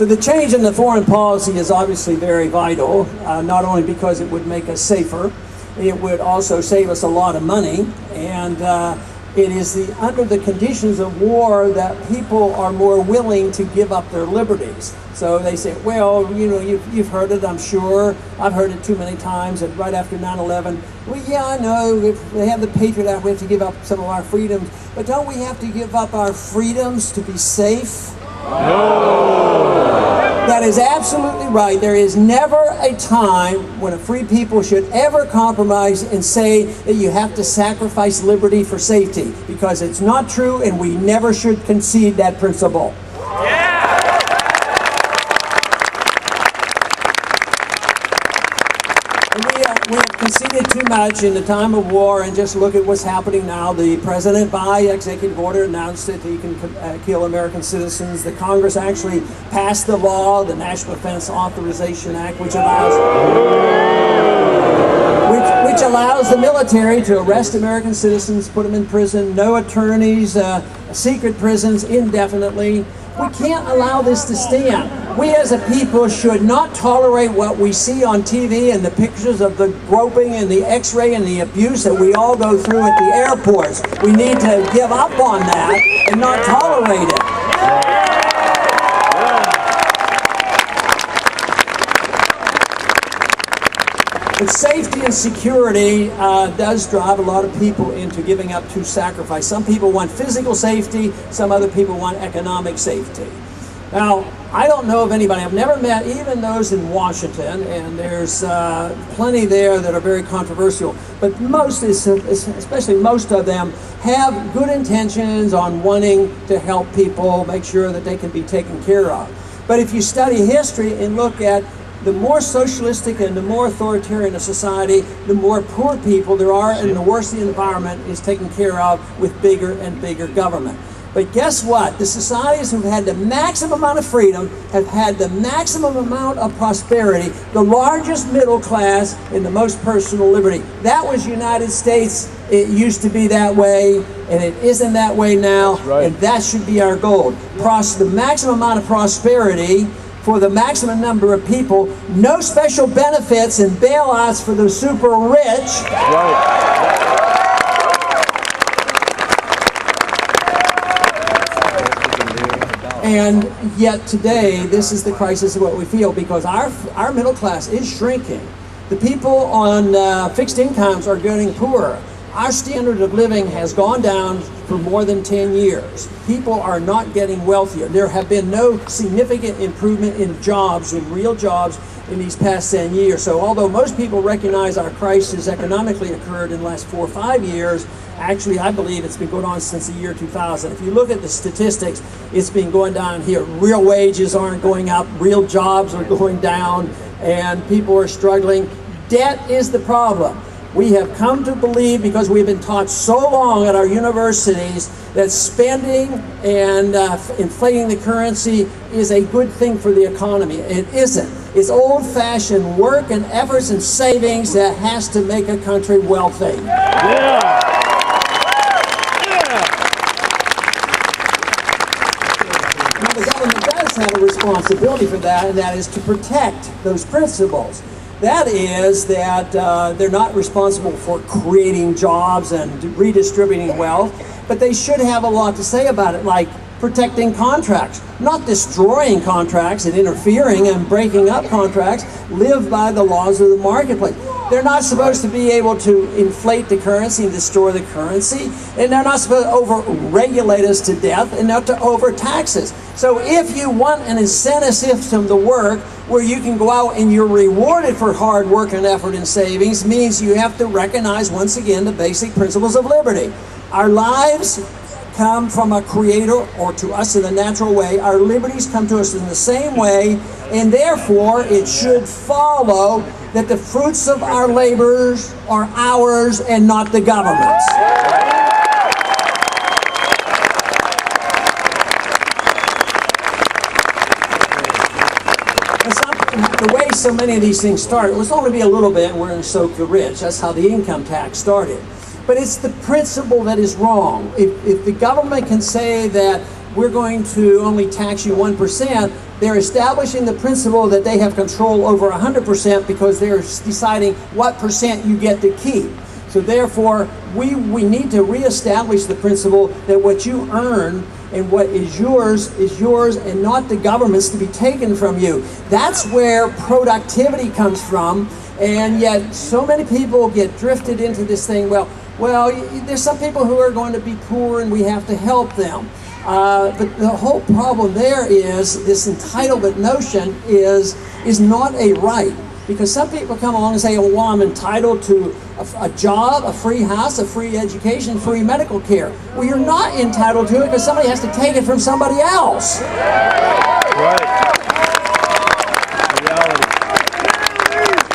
So the change in the foreign policy is obviously very vital, not only because it would make us safer, it would also save us a lot of money, and it is under the conditions of war that people are more willing to give up their liberties. So they say, well, you know, you've heard it, I'm sure. I've heard it too many times, and right after 9/11, well, yeah, I know, if they have the Patriot Act, we have to give up some of our freedoms, but don't we have to give up our freedoms to be safe? No! That is absolutely right. There is never a time when a free people should ever compromise and say that you have to sacrifice liberty for safety, because it's not true, and we never should concede that principle. We have conceded too much in the time of war, and just look at what's happening now. The president, by executive order, announced that he can kill American citizens. The Congress actually passed the law, the National Defense Authorization Act, which allows the military to arrest American citizens, put them in prison, no attorneys, secret prisons indefinitely. We can't allow this to stand. We as a people should not tolerate what we see on TV and the pictures of the groping and the x-ray and the abuse that we all go through at the airports. We need to give up on that and not tolerate it. But safety and security does drive a lot of people into giving up to sacrifice. Some people want physical safety, some other people want economic safety. Now, I don't know of anybody, I've never met even those in Washington, and there's plenty there that are very controversial, but most, especially most of them, have good intentions on wanting to help people, make sure that they can be taken care of. But if you study history and look at the more socialistic and the more authoritarian a society, the more poor people there are, and the worse the environment is taken care of with bigger and bigger government. But guess what? The societies who've had the maximum amount of freedom have had the maximum amount of prosperity, the largest middle class, and the most personal liberty. That was United States. It used to be that way, and it isn't that way now, right. And that should be our goal. The maximum amount of prosperity for the maximum number of people, no special benefits and bailouts for the super rich. Right. And yet today, this is the crisis of what we feel, because our middle class is shrinking. The people on fixed incomes are getting poorer. Our standard of living has gone down for more than 10 years. People are not getting wealthier. There have been no significant improvement in jobs, in real jobs, in these past 10 years. So although most people recognize our crisis economically occurred in the last 4 or 5 years, actually I believe it's been going on since the year 2000. If you look at the statistics, it's been going down here. Real wages aren't going up, real jobs are going down, and people are struggling. Debt is the problem. We have come to believe, because we've been taught so long at our universities, that spending and inflating the currency is a good thing for the economy. It isn't. It's old-fashioned work and efforts and savings that has to make a country wealthy. Yeah. Now, the government does have a responsibility for that, and that is to protect those principles. That is that they're not responsible for creating jobs and redistributing wealth, but they should have a lot to say about it, like protecting contracts, not destroying contracts and interfering and breaking up contracts. Live by the laws of the marketplace. They're not supposed to be able to inflate the currency and destroy the currency, and they're not supposed to over-regulate us to death and not to overtax us. So if you want an incentive system to work where you can go out and you're rewarded for hard work and effort and savings, means you have to recognize once again the basic principles of liberty. Our lives come from a creator, or to us in a natural way. Our liberties come to us in the same way, and therefore it should follow that the fruits of our labors are ours and not the government's. The way so many of these things started, it was only be a little bit, and we're going to soak the rich. That's how the income tax started. But it's the principle that is wrong. If the government can say that we're going to only tax you 1%, they're establishing the principle that they have control over 100% because they're deciding what percent you get to keep. So therefore, we need to reestablish the principle that what you earn and what is yours and not the government's to be taken from you. That's where productivity comes from, and yet so many people get drifted into this thing, well, there's some people who are going to be poor and we have to help them. But the whole problem there is this entitlement notion is not a right. Because some people come along and say, well, I'm entitled to a job, a free house, a free education, free medical care. Well, you're not entitled to it because somebody has to take it from somebody else. Right. Reality.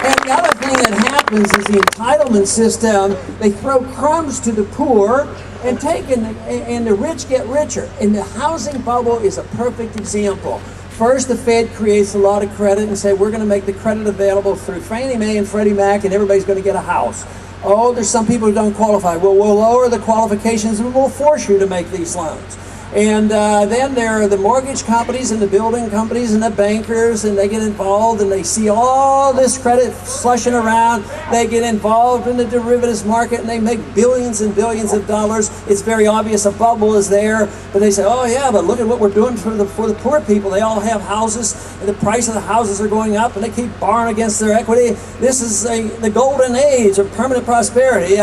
And the other thing that happens is the entitlement system, they throw crumbs to the poor and and the rich get richer. And the housing bubble is a perfect example. First, the Fed creates a lot of credit and say, we're going to make the credit available through Fannie Mae and Freddie Mac and everybody's going to get a house. Oh, there's some people who don't qualify. Well, we'll lower the qualifications and we'll force you to make these loans. And then there are the mortgage companies and the building companies and the bankers, and they get involved and they see all this credit slushing around. They get involved in the derivatives market and they make billions and billions of dollars. It's very obvious a bubble is there, but they say, oh yeah, but look at what we're doing for the poor people. They all have houses and the price of the houses are going up and they keep borrowing against their equity. This is the golden age of permanent prosperity,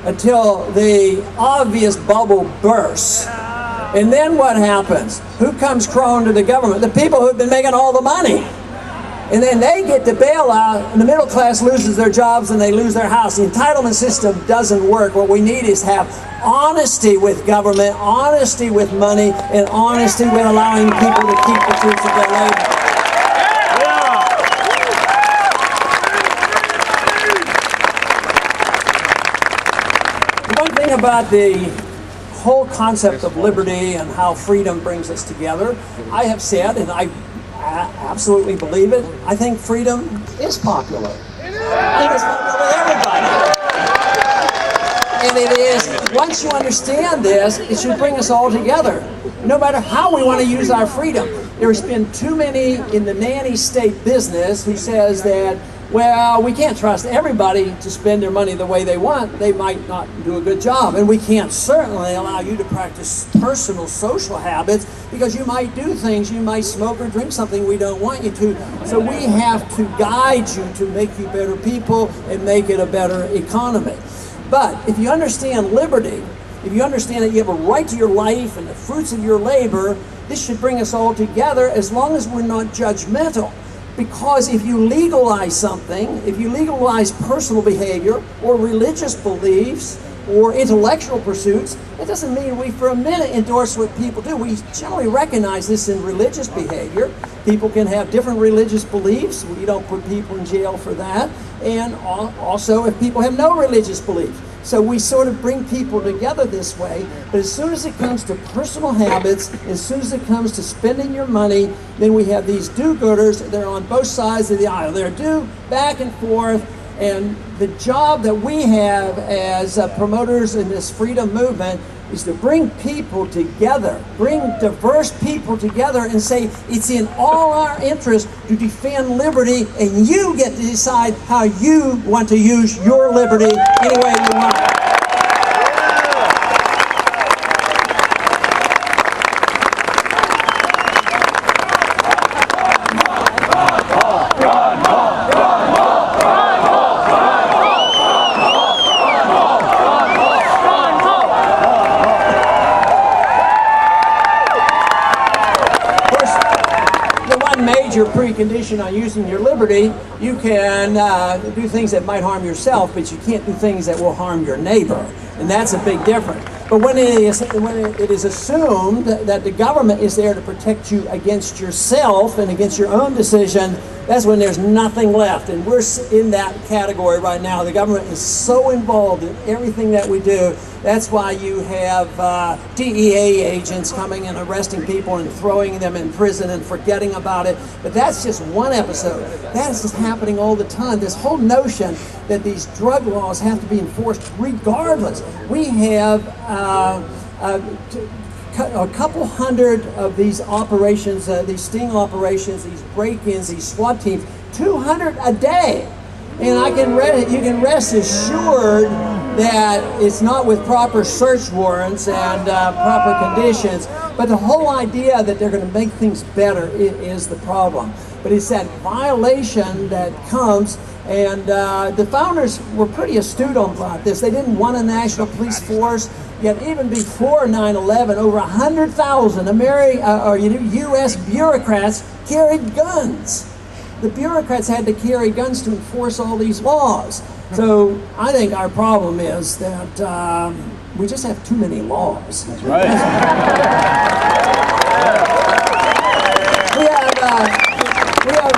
until the obvious bubble bursts. And then what happens? Who comes crawling to the government? The people who've been making all the money. And then they get the bailout, and the middle class loses their jobs and they lose their house. The entitlement system doesn't work. What we need is have honesty with government, honesty with money, and honesty with allowing people to keep the fruits of their labor. One thing about the whole concept of liberty and how freedom brings us together, I have said, and I absolutely believe it, I think freedom is popular. I think it's popular with everybody. And it is, once you understand this, it should bring us all together. No matter how we want to use our freedom. There's been too many in the nanny state business who says that, well, we can't trust everybody to spend their money the way they want. They might not do a good job. And we can't certainly allow you to practice personal social habits because you might do things, you might smoke or drink something we don't want you to. So we have to guide you to make you better people and make it a better economy. But if you understand liberty, if you understand that you have a right to your life and the fruits of your labor, this should bring us all together as long as we're not judgmental. Because if you legalize something, if you legalize personal behavior or religious beliefs or intellectual pursuits, it doesn't mean we for a minute endorse what people do. We generally recognize this in religious behavior. People can have different religious beliefs. We don't put people in jail for that. And also if people have no religious beliefs. So we sort of bring people together this way, but as soon as it comes to personal habits, as soon as it comes to spending your money, then we have these do-gooders. They're on both sides of the aisle. They're due back and forth, and the job that we have as promoters in this freedom movement is to bring people together, bring diverse people together and say it's in all our interest to defend liberty, and you get to decide how you want to use your liberty any way you want. Your precondition on using your liberty, you can do things that might harm yourself, but you can't do things that will harm your neighbor, and that's a big difference. But when it is assumed that the government is there to protect you against yourself and against your own decision, that's when there's nothing left. And we're in that category right now. The government is so involved in everything that we do. That's why you have DEA agents coming and arresting people and throwing them in prison and forgetting about it. But that's just one episode. That is just happening all the time. This whole notion that these drug laws have to be enforced regardless. We have a couple hundred of these operations, these sting operations, these break-ins, these SWAT teams, 200 a day. And you can rest assured that it's not with proper search warrants and proper conditions, but the whole idea that they're going to make things better is the problem. But it's that violation that comes, and the founders were pretty astute about this. They didn't want a national police force, yet even before 9/11, over 100,000 U.S. bureaucrats carried guns. The bureaucrats had to carry guns to enforce all these laws. So I think our problem is that we just have too many laws. That's right. We have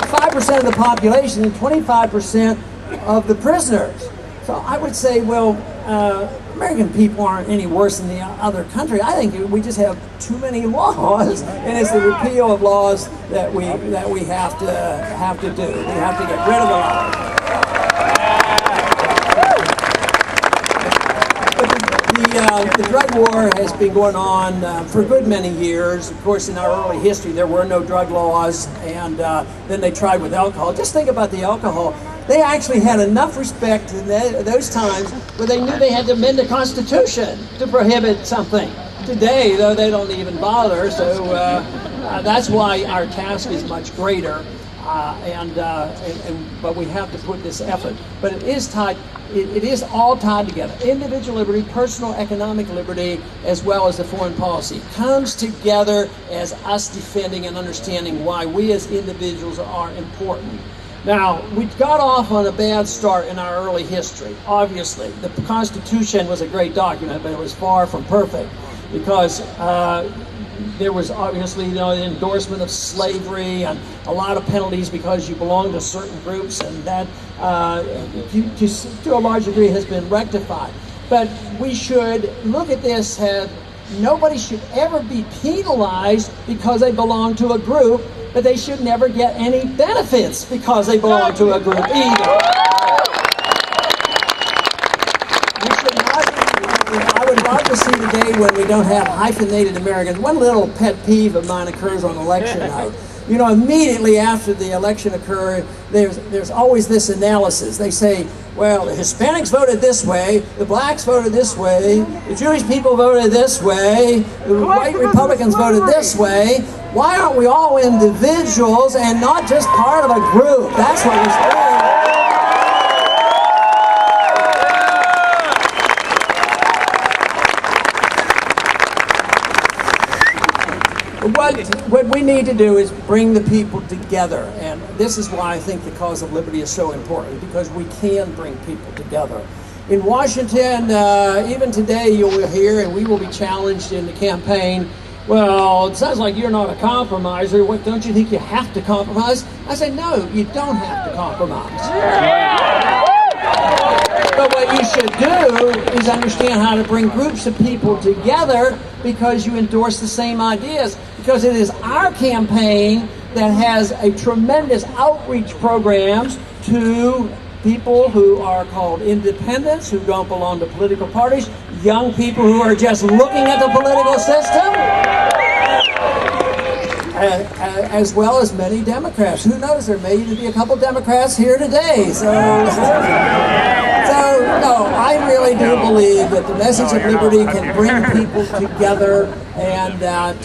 5% of the population and 25% of the prisoners. So I would say, well, American people aren't any worse than the other country. I think we just have too many laws, and it's the repeal of laws that we have to do. We have to get rid of the laws. The drug war has been going on for a good many years. Of course, in our early history, there were no drug laws, and then they tried with alcohol. Just think about the alcohol. They actually had enough respect in those times where they knew they had to amend the Constitution to prohibit something. Today, though, they don't even bother, so that's why our task is much greater. But we have to put this effort. But it is tied. It is all tied together. Individual liberty, personal economic liberty, as well as the foreign policy comes together as us defending and understanding why we as individuals are important. Now, we got off on a bad start in our early history. Obviously, the Constitution was a great document, but it was far from perfect because there was obviously, the endorsement of slavery and a lot of penalties because you belong to certain groups, and that, to a large degree, has been rectified. But we should look at this as nobody should ever be penalized because they belong to a group, but they should never get any benefits because they belong to a group either. I would love to see the day when we don't have hyphenated Americans. One little pet peeve of mine occurs on election night. Immediately after the election occurred, there's always this analysis. They say, well, the Hispanics voted this way, the blacks voted this way, the Jewish people voted this way, the white Republicans voted this way. Why aren't we all individuals and not just part of a group? That's what we're saying. What we need to do is bring the people together, and this is why I think the cause of liberty is so important, because we can bring people together. In Washington, even today you will hear, and we will be challenged in the campaign, well, it sounds like you're not a compromiser. What, don't you think you have to compromise? I say, no, you don't have to compromise. But what you should do is understand how to bring groups of people together because you endorse the same ideas. Because it is our campaign that has a tremendous outreach programs to people who are called independents, who don't belong to political parties, young people who are just looking at the political system, as well as many Democrats. Who knows, there may even be a couple Democrats here today. So no, I really do believe that the message of liberty can bring people together, and that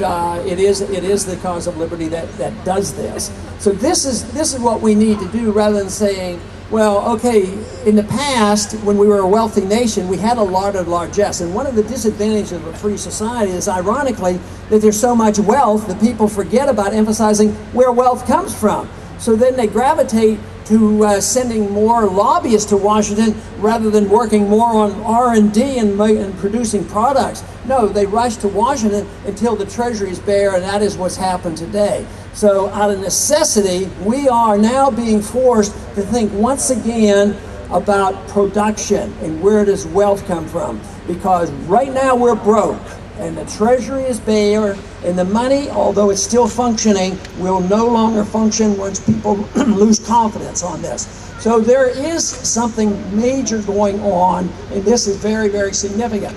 it is the cause of liberty that does this. So this is what we need to do, rather than saying, well, okay, in the past, when we were a wealthy nation, we had a lot of largesse. And one of the disadvantages of a free society is, ironically, that there's so much wealth that people forget about emphasizing where wealth comes from. So then they gravitate to sending more lobbyists to Washington rather than working more on R&D and producing products. No, they rush to Washington until the treasury is bare, and that is what's happened today. So out of necessity, we are now being forced to think once again about production and where does wealth come from. Because right now we're broke, and the treasury is bare, and the money, although it's still functioning, will no longer function once people lose confidence on this. So there is something major going on, and this is very, very significant.